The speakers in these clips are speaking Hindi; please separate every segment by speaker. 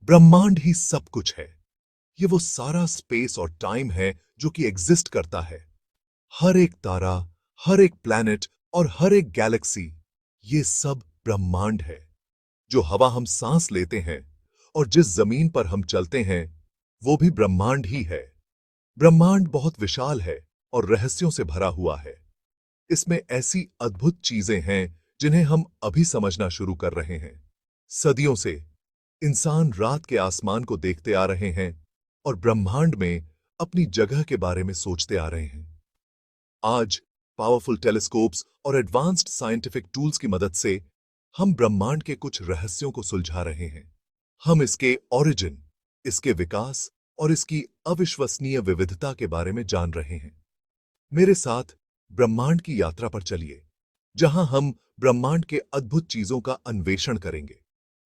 Speaker 1: ब्रह्मांड ही सब कुछ है। ये वो सारा स्पेस और टाइम है जो कि एग्जिस्ट करता है। हर एक तारा, हर एक प्लैनेट और हर एक गैलेक्सी, ये सब ब्रह्मांड है। जो हवा हम सांस लेते हैं और जिस जमीन पर हम चलते हैं, वो भी ब्रह्मांड ही है। ब्रह्मांड बहुत विशाल है और रहस्यों से भरा हुआ है। इसमें ऐसी अद्भुत चीजें हैं जिन्हें हम अभी समझना शुरू कर रहे हैं। सदियों से इंसान रात के आसमान को देखते आ रहे हैं और ब्रह्मांड में अपनी जगह के बारे में सोचते आ रहे हैं। आज पावरफुल टेलीस्कोप्स और एडवांस्ड साइंटिफिक टूल्स की मदद से हम ब्रह्मांड के कुछ रहस्यों को सुलझा रहे हैं। हम इसके ओरिजिन, इसके विकास और इसकी अविश्वसनीय विविधता के बारे में जान रहे हैं। मेरे साथ ब्रह्मांड की यात्रा पर चलिए, जहां हम ब्रह्मांड के अद्भुत चीजों का अन्वेषण करेंगे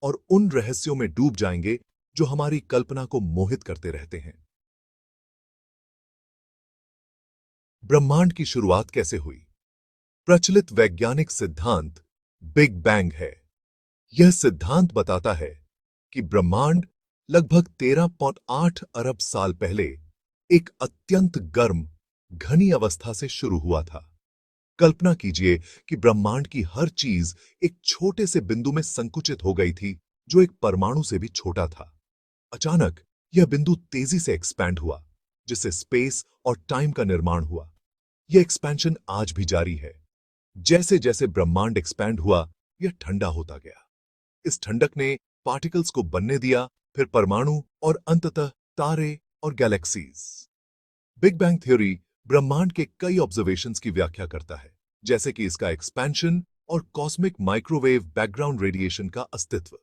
Speaker 1: और उन रहस्यों में डूब जाएंगे जो हमारी कल्पना को मोहित करते रहते हैं। ब्रह्मांड की शुरुआत कैसे हुई? प्रचलित वैज्ञानिक सिद्धांत बिग बैंग है। यह सिद्धांत बताता है कि ब्रह्मांड लगभग 13.8 अरब साल पहले एक अत्यंत गर्म, घनी अवस्था से शुरू हुआ था। कल्पना कीजिए कि ब्रह्मांड की हर चीज एक छोटे से बिंदु में संकुचित हो गई थी, जो एक परमाणु से भी छोटा था। अचानक यह बिंदु तेजी से एक्सपैंड हुआ, जिससे स्पेस और टाइम का निर्माण हुआ। यह एक्सपेंशन आज भी जारी है। जैसे जैसे ब्रह्मांड एक्सपैंड हुआ, यह ठंडा होता गया। इस ठंडक ने पार्टिकल्स को बनने दिया, फिर परमाणु और अंततः तारे और गैलेक्सीज। बिग बैंग थ्योरी ब्रह्मांड के कई ऑब्जर्वेशंस की व्याख्या करता है, जैसे कि इसका एक्सपेंशन और कॉस्मिक माइक्रोवेव बैकग्राउंड रेडिएशन का अस्तित्व।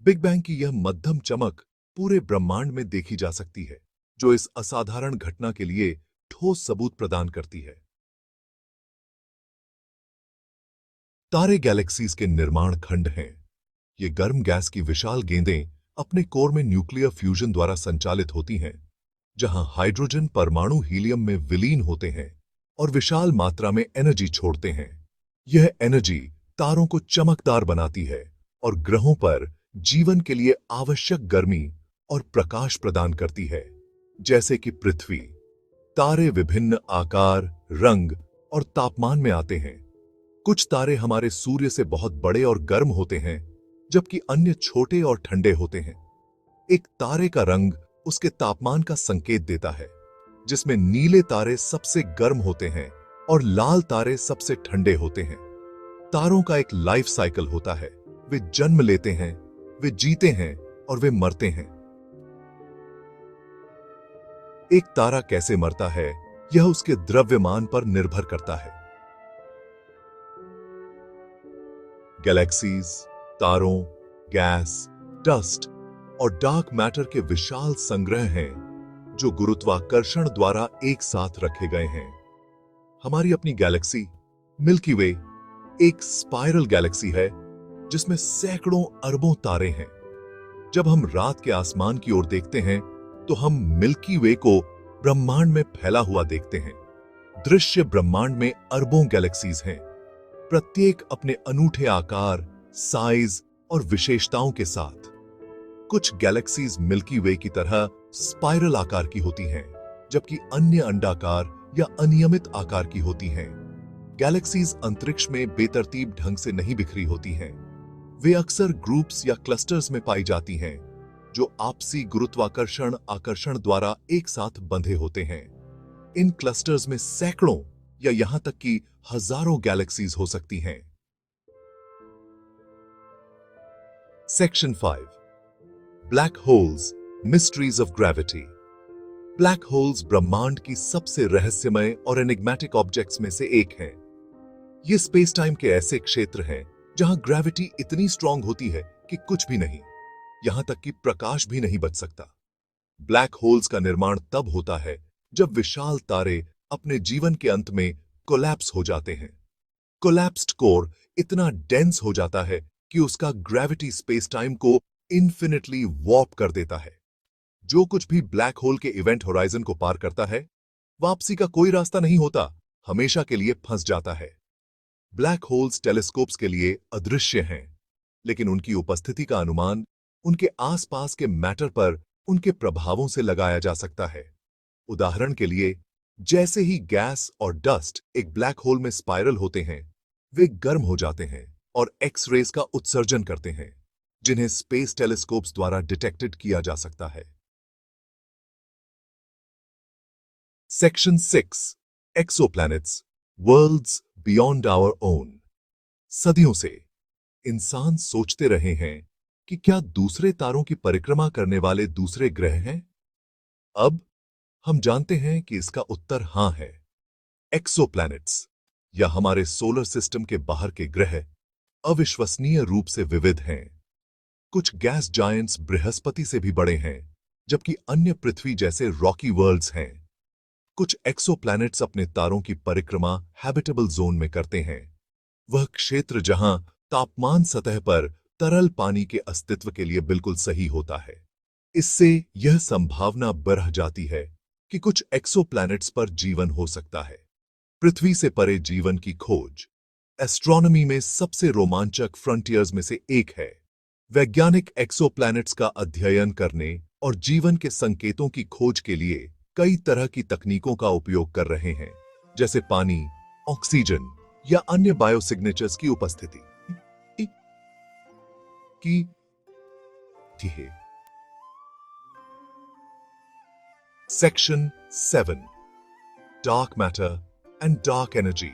Speaker 1: बिग बैंग की यह मध्यम चमक पूरे ब्रह्मांड में देखी जा सकती है, जो इस असाधारण घटना के लिए ठोस सबूत प्रदान करती है। तारे गैलेक्सीज के निर्माण खंड हैं। ये गर्म गैस की विशाल गेंदें अपने कोर में न्यूक्लियर फ्यूजन द्वारा संचालित होती हैं, जहां हाइड्रोजन परमाणु हीलियम में विलीन होते हैं और विशाल मात्रा में एनर्जी छोड़ते हैं। यह एनर्जी तारों को चमकदार बनाती है और ग्रहों पर जीवन के लिए आवश्यक गर्मी और प्रकाश प्रदान करती है, जैसे कि पृथ्वी। तारे विभिन्न आकार, रंग और तापमान में आते हैं। कुछ तारे हमारे सूर्य से बहुत बड़े और गर्म होते हैं, जबकि अन्य छोटे और ठंडे होते हैं। एक तारे का रंग उसके तापमान का संकेत देता है, जिसमें नीले तारे सबसे गर्म होते हैं और लाल तारे सबसे ठंडे होते हैं। तारों का एक लाइफ साइकिल होता है। वे जन्म लेते हैं, वे जीते हैं और वे मरते हैं। एक तारा कैसे मरता है, यह उसके द्रव्यमान पर निर्भर करता है। गैलेक्सीज, तारों, गैस, डस्ट और डार्क मैटर के विशाल संग्रह हैं, जो गुरुत्वाकर्षण द्वारा एक साथ रखे गए हैं। हमारी अपनी गैलेक्सी मिल्की वे एक स्पाइरल गैलेक्सी है, जिसमें सैकड़ों अरबों तारे हैं। जब हम रात के आसमान की ओर देखते हैं, तो हम मिल्की वे को ब्रह्मांड में फैला हुआ देखते हैं। दृश्य ब्रह्मांड में अरबों गैलेक्सीज हैं, प्रत्येक अपने अनूठे आकार, साइज और विशेषताओं के साथ। कुछ गैलेक्सीज मिल्की वे की तरह स्पाइरल आकार की होती हैं, जबकि अन्य अंडाकार या अनियमित आकार की होती हैं। गैलेक्सीज अंतरिक्ष में बेतरतीब ढंग से नहीं बिखरी होती हैं। वे अक्सर ग्रुप्स या क्लस्टर्स में पाई जाती हैं, जो आपसी गुरुत्वाकर्षण आकर्षण द्वारा एक साथ बंधे होते हैं। इन क्लस्टर्स में सैकड़ों या यहां तक कि हजारों गैलेक्सीज हो सकती हैं। Section 5, black holes, mysteries of gravity. Black holes ब्रह्मांड की सबसे रहस्यमय और एनिग्मेटिक ऑब्जेक्ट्स में से एक हैं। ये स्पेस टाइम के ऐसे क्षेत्र हैं जहां ग्रेविटी इतनी स्ट्रांग होती है कि कुछ भी नहीं, यहां तक कि प्रकाश भी नहीं बच सकता। ब्लैक होल्स का निर्माण तब होता है जब विशाल तारे अपने जीवन के अंत में कोलैप्स हो जाते हैं। कोलैप्स्ड कोर इतना डेंस हो जाता है कि उसका ग्रेविटी स्पेस टाइम को इन्फिनिटली वॉर्प कर देता है। जो कुछ भी ब्लैक होल के इवेंट होराइजन को पार करता है, वापसी का कोई रास्ता नहीं होता, हमेशा के लिए फंस जाता है। ब्लैक होल्स टेलीस्कोप्स के लिए अदृश्य हैं, लेकिन उनकी उपस्थिति का अनुमान उनके आसपास के मैटर पर उनके प्रभावों से लगाया जा सकता है। उदाहरण के लिए, जैसे ही गैस और डस्ट एक ब्लैक होल में स्पाइरल होते हैं, वे गर्म हो जाते हैं और एक्स रेज का उत्सर्जन करते हैं, जिन्हें स्पेस टेलीस्कोप्स द्वारा डिटेक्टेड किया जा सकता है। Section 6, exoplanets, worlds beyond our own. सदियों से इंसान सोचते रहे हैं कि क्या दूसरे तारों की परिक्रमा करने वाले दूसरे ग्रह हैं? अब हम जानते हैं कि इसका उत्तर हां है। एक्सोप्लैनेट्स या हमारे सोलर सिस्टम के बाहर के ग्रह अविश्वसनीय रूप से विविध हैं। कुछ गैस जायंट्स बृहस्पति से भी बड़े हैं, जबकि अन्य पृथ्वी जैसे रॉकी वर्ल्ड्स हैं। कुछ एक्सोप्लैनेट्स अपने तारों की परिक्रमा हैबिटेबल जोन में करते हैं, वह क्षेत्र जहां तापमान सतह पर तरल पानी के अस्तित्व के लिए बिल्कुल सही होता है। इससे यह संभावना बढ़ जाती है कि कुछ एक्सोप्लैनेट्स पर जीवन हो सकता है। पृथ्वी से परे जीवन की खोज एस्ट्रोनॉमी में सबसे रोमांचक फ्रंटियर्स में से एक है। वैज्ञानिक एक्सोप्लैनेट्स का अध्ययन करने और जीवन के संकेतों की खोज के लिए कई तरह की तकनीकों का उपयोग कर रहे हैं, जैसे पानी, ऑक्सीजन या अन्य बायोसिग्नेचर्स की उपस्थिति की है। Section 7, dark matter and dark energy,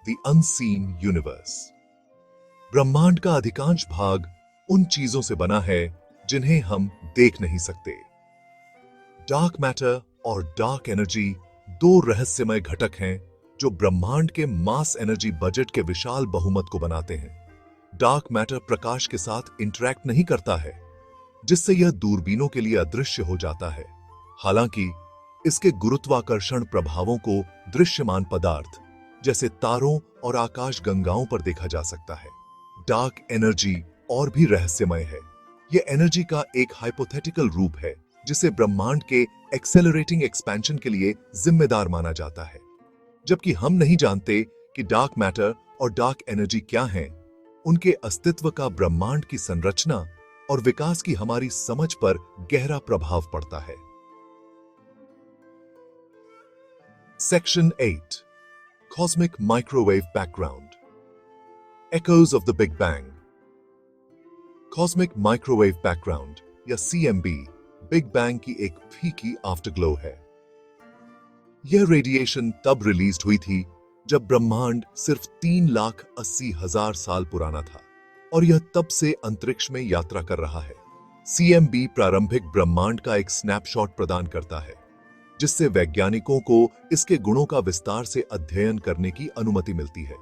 Speaker 1: the unseen universe. ब्रह्मांड का अधिकांश भाग उन चीजों से बना है जिन्हें हम देख नहीं सकते। डार्क मैटर और डार्क एनर्जी दो रहस्यमय घटक हैं जो ब्रह्मांड के मास एनर्जी बजट के विशाल बहुमत को बनाते हैं। डार्क मैटर प्रकाश के साथ इंटरैक्ट नहीं करता है, जिससे यह दूरबीनों के लिए अदृश्य हो जाता है। हालांकि इसके गुरुत्वाकर्षण प्रभावों को दृश्यमान पदार्थ जैसे तारों और आकाश गंगाओं पर देखा जा सकता है। डार्क एनर्जी और भी रहस्यमय है। यह एनर्जी का एक हाइपोथेटिकल रूप है जिसे ब्रह्मांड के एक्सेलरेटिंग एक्सपेंशन के लिए जिम्मेदार माना जाता है। जबकि हम नहीं जानते कि डार्क मैटर और डार्क एनर्जी क्या हैं, उनके अस्तित्व का ब्रह्मांड की संरचना और विकास की हमारी समझ पर गहरा प्रभाव पड़ता है। Section 8, cosmic microwave background, echoes of the big bang. Cosmic microwave background या CMB बिग बैंग की एक फीकी आफ्टरग्लो है। यह रेडिएशन तब रिलीज हुई थी जब ब्रह्मांड सिर्फ 3,80,000 साल पुराना था और यह तब से अंतरिक्ष में यात्रा कर रहा है। CMB प्रारंभिक ब्रह्मांड का एक स्नैपशॉट प्रदान करता है, जिससे वैज्ञानिकों को इसके गुणों का विस्तार से अध्ययन करने की अनुमति मिलती है।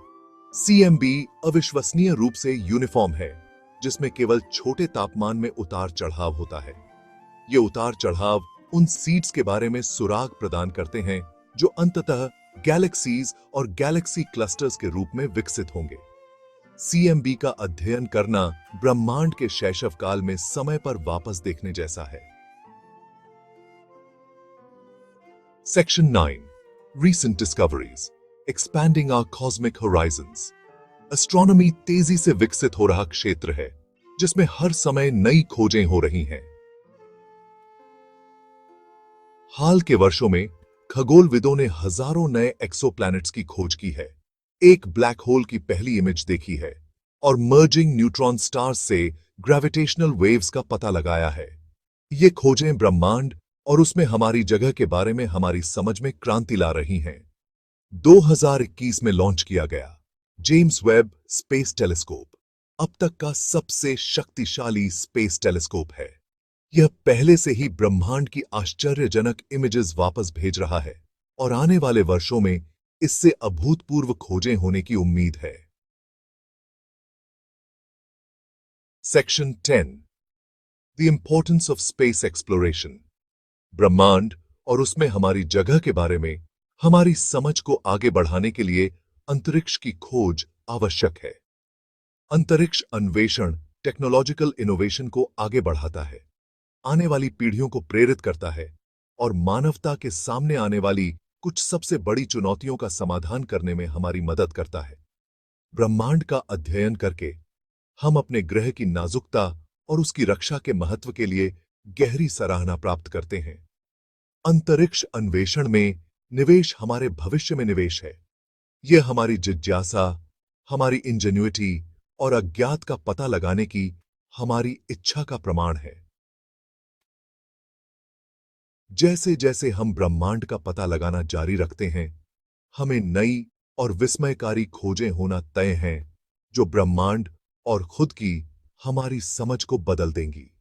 Speaker 1: CMB अविश्वसनीय रूप से यूनिफॉर्म है, जिसमें केवल छोटे तापमान में उतार चढ़ाव होता है। ये उतार चढ़ाव उन सीड्स के बारे में सुराग प्रदान करते हैं जो अंततः गैलेक्सीज और गैलेक्सी क्लस्टर्स के रूप में विकसित होंगे। CMB का अध्ययन करना ब्रह्मांड के शैशव काल में समय पर वापस देखने जैसा है। Section 9, recent discoveries, expanding our cosmic horizons. Astronomy तेजी से विकसित हो रहा क्षेत्र है, जिसमें हर समय नई खोजें हो रही हैं। हाल के वर्षों में खगोलविदों ने हजारों नए एक्सोप्लैनेट्स की खोज की है, एक ब्लैक होल की पहली इमेज देखी है और मर्जिंग न्यूट्रॉन स्टार्स से ग्रेविटेशनल वेव्स का पता लगाया है। ये खोजें ब्रह्मांड और उसमें हमारी जगह के बारे में हमारी समझ में क्रांति ला रही हैं। 2021 में लॉन्च किया गया जेम्स वेब स्पेस टेलीस्कोप अब तक का सबसे शक्तिशाली स्पेस टेलीस्कोप है। यह पहले से ही ब्रह्मांड की आश्चर्यजनक इमेजेस वापस भेज रहा है और आने वाले वर्षों में इससे अभूतपूर्व खोजें होने की उम्मीद है। Section 10, the importance of space exploration. ब्रह्मांड और उसमें हमारी जगह के बारे में हमारी समझ को आगे बढ़ाने के लिए अंतरिक्ष की खोज आवश्यक है। अंतरिक्ष अन्वेषण टेक्नोलॉजिकल इनोवेशन को आगे बढ़ाता है, आने वाली पीढ़ियों को प्रेरित करता है और मानवता के सामने आने वाली कुछ सबसे बड़ी चुनौतियों का समाधान करने में हमारी मदद करता है। ब्रह्मांड का अध्ययन करके हम अपने ग्रह की नाजुकता और उसकी रक्षा के महत्व के लिए गहरी सराहना प्राप्त करते हैं। अंतरिक्ष अन्वेषण में निवेश हमारे भविष्य में निवेश है। यह हमारी जिज्ञासा, हमारी इंजेन्युइटी और अज्ञात का पता लगाने की हमारी इच्छा का प्रमाण है। जैसे जैसे हम ब्रह्मांड का पता लगाना जारी रखते हैं, हमें नई और विस्मयकारी खोजें होना तय हैं, जो ब्रह्मांड और खुद की हमारी समझ को बदल देंगी।